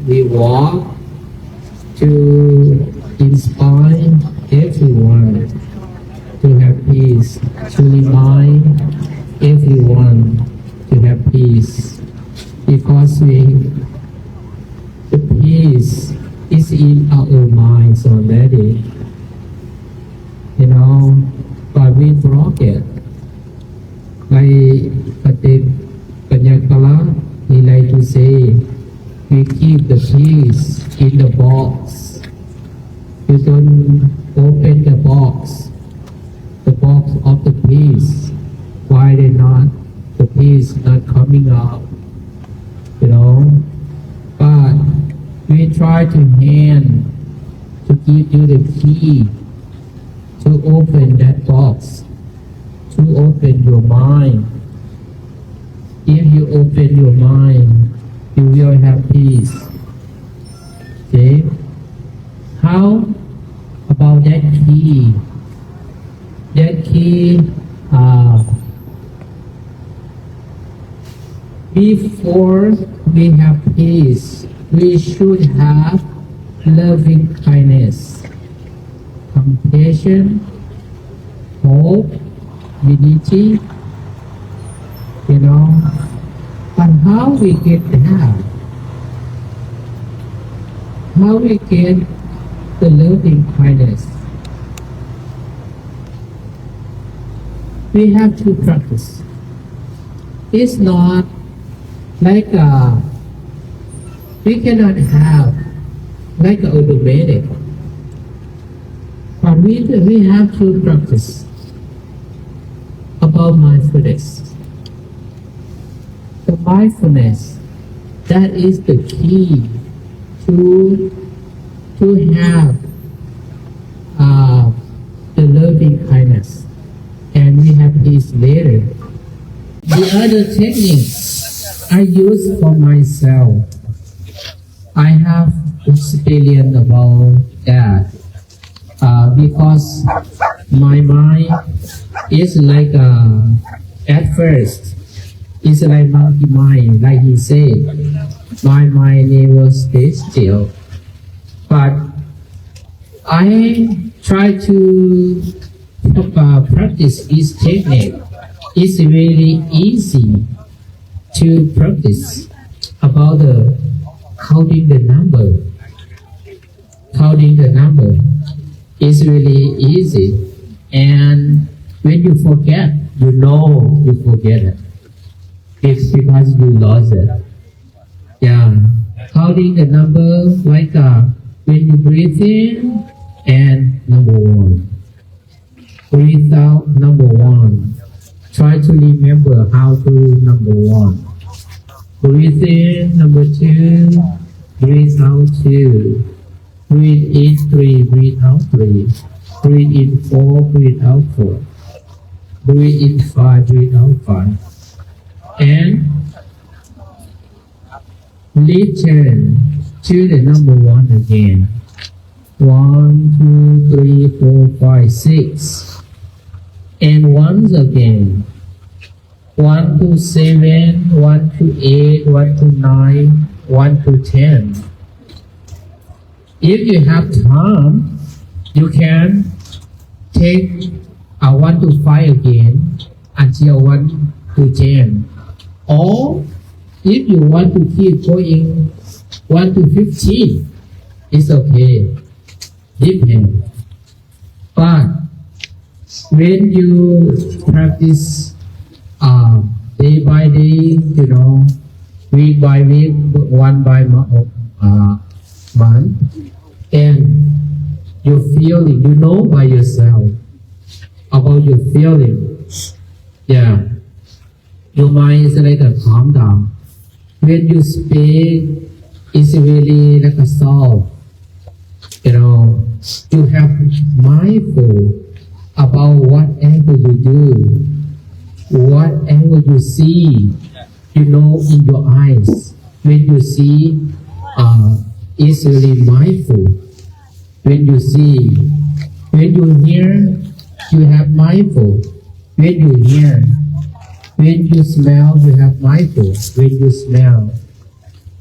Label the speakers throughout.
Speaker 1: we walk to inspire everyone to have peace, to remind everyone to have peace, because the peace is in our minds already, but we forget. Like Panyakala, he like to say, we keep the peace in the box. You don't open the box of the peace. Why they not? The peace not coming out, But we try to give you the key to open that box, to open your mind. If you open your mind, you will have peace. Okay? How about that key? That key, before we have peace, we should have loving kindness, compassion, hope, unity, But how we get that? How we get the loving kindness? We have to practice. It's not like we cannot have like automatic, but we have to practice about mindfulness. The mindfulness, that is the key to have the loving kindness, and we have this later. The other techniques I use for myself, I have experience about that because my mind is like at first it's like monkey mind, like he said. My mind never stays still, but I try to practice this technique. It's really easy to practice about counting the number. Counting the number is really easy, and when you forget, you forget it. It's because you lost it. Yeah, counting the number like when you breathe in and number 1, breathe out number 1. Try to remember how to number 1. Breathe in number 2, breathe out 2. Breathe in 3, breathe out 3. Breathe in 4, breathe out 4. Breathe in 5, breathe out 5. And return to the number 1 again. 1, 2, 3, 4, 5, 6. And once again. 1 to 7, 1 to 8, 1 to 9, 1 to 10. If you have time, you can take 1 to 5 again until 1 to 10. Or if you want to keep going 1 to 15, it's okay. Depends. But when you practice day by day, week by week, one by month, and your feeling, by yourself about your feeling. Yeah. Your mind is like a calm down. When you speak, it's really like a soft. You have mindful about whatever you do, whatever you see, in your eyes. When you see, it's really mindful. When you see, when you hear, you have mindful. When you hear, when you smell, you have mindful. When you smell,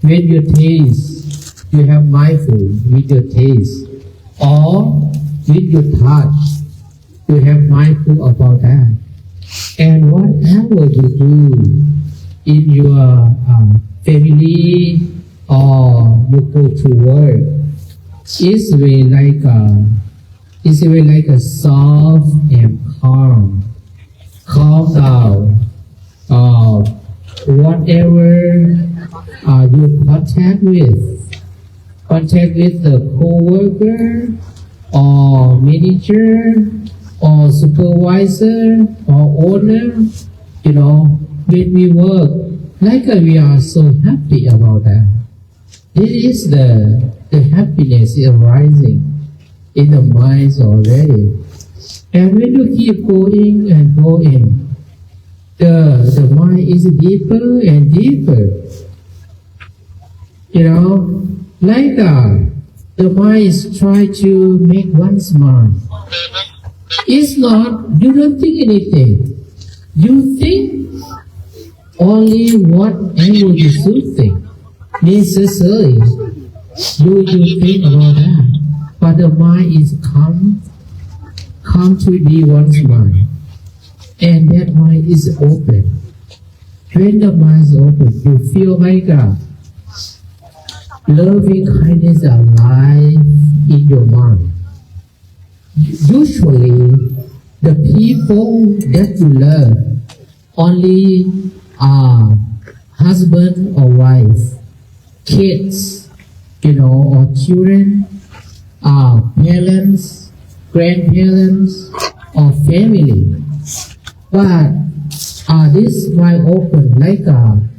Speaker 1: when you taste, You have mindful with your taste or with your touch. You have mindful about that. And whatever you do in your family or you go to work, it's very like a soft and calm down. Whatever you contact with the co-worker or manager or supervisor or owner, when we work, we are so happy about that. This is the happiness arising in the minds already. And when you keep going and going, the mind is deeper and deeper. The mind is trying to make one smile. It's not, you don't think anything. You think only whatever you should think. Necessarily, you think about that. But the mind is come to be one smile. And that mind is open. When the mind is open, you feel like loving kindness alive in your mind. Usually, the people that you love only are husband or wife, kids, or children, parents, grandparents, or family. But this mind open, like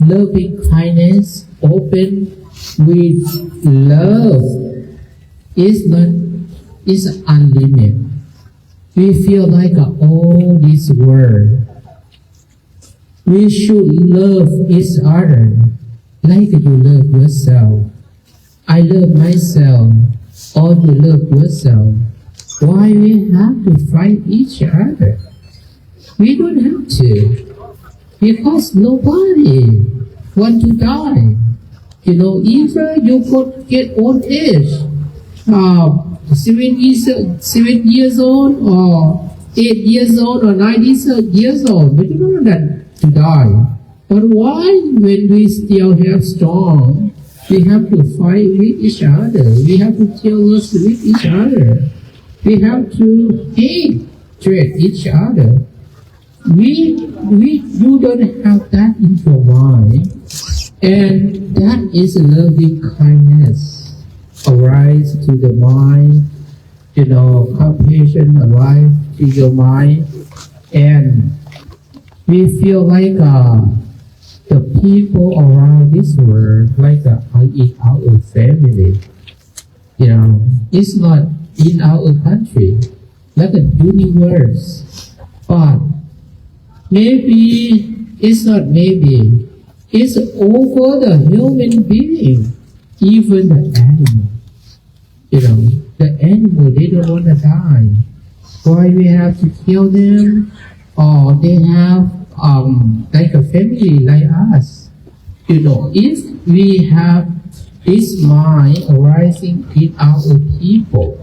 Speaker 1: loving kindness, open with love, is unlimited. We feel like all this world. We should love each other like you love yourself. I love myself, or you love yourself. Why we have to fight each other? We don't have to, because nobody want to die. Either you could get old age, 7 years old, or 8 years old, or 90 years old, but you don't want to die. But why, when we still have strong, we have to fight with each other. We have to kill us with each other. We have to hatred each other. You don't have that in your mind. And that is loving kindness arise to the mind, compassion arise to your mind, and we feel like the people around this world, like in our family, it's not in our country, like a universe, but maybe it's not maybe. It's over the human being, even the animal. The animal, they don't want to die. Why we have to kill them? Or they have like a family like us. If we have this mind arising in our people,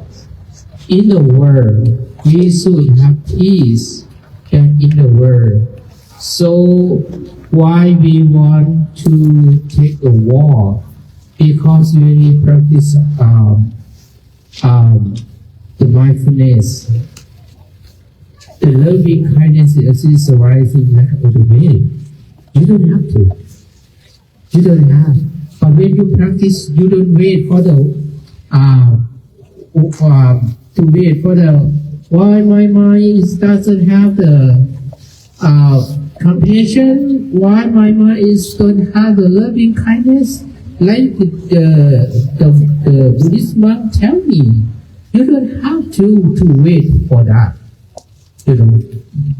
Speaker 1: in the world, we should have peace and in the world. So why we want to take a war? Because we really practice the mindfulness. The loving kindness is arising like automatic. You don't have to. You don't have. But when you practice, you don't wait for why my mind doesn't have the compassion, why my mind don't have the loving kindness, like the Buddhist monk tell me. You don't have to wait for that.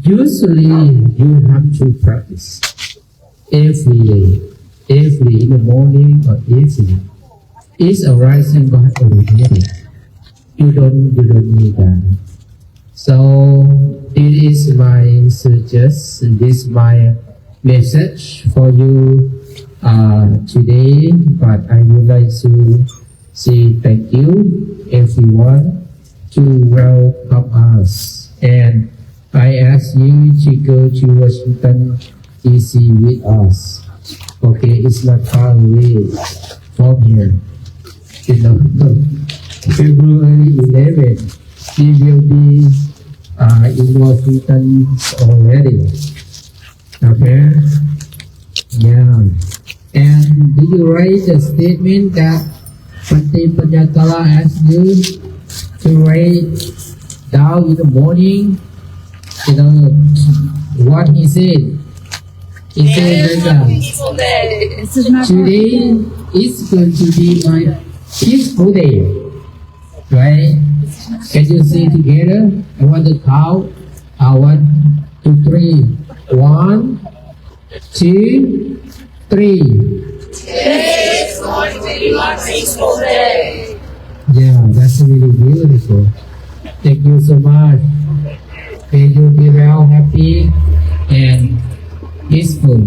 Speaker 1: Usually you have to practice every day, in the morning or evening. It's arising by already. You don't need that. So this is my suggestion. This is my message for you today. But I would like to say thank you everyone to welcome us. And I ask you to go to Washington DC with us. Okay, it's not far away from here. You know, February 11, we will be in Washington already. Okay? Yeah. And did you write the statement that Bhante Panyatala asked you to write down in the morning? You know, what he said? He said that today is going to be my peaceful day. Right? Can you say together? I want to count. 1, 2, 3. 1, 2, 3.
Speaker 2: Today is going to be my peaceful day.
Speaker 1: Yeah, that's really beautiful. Thank you so much. May you be well, happy, and peaceful.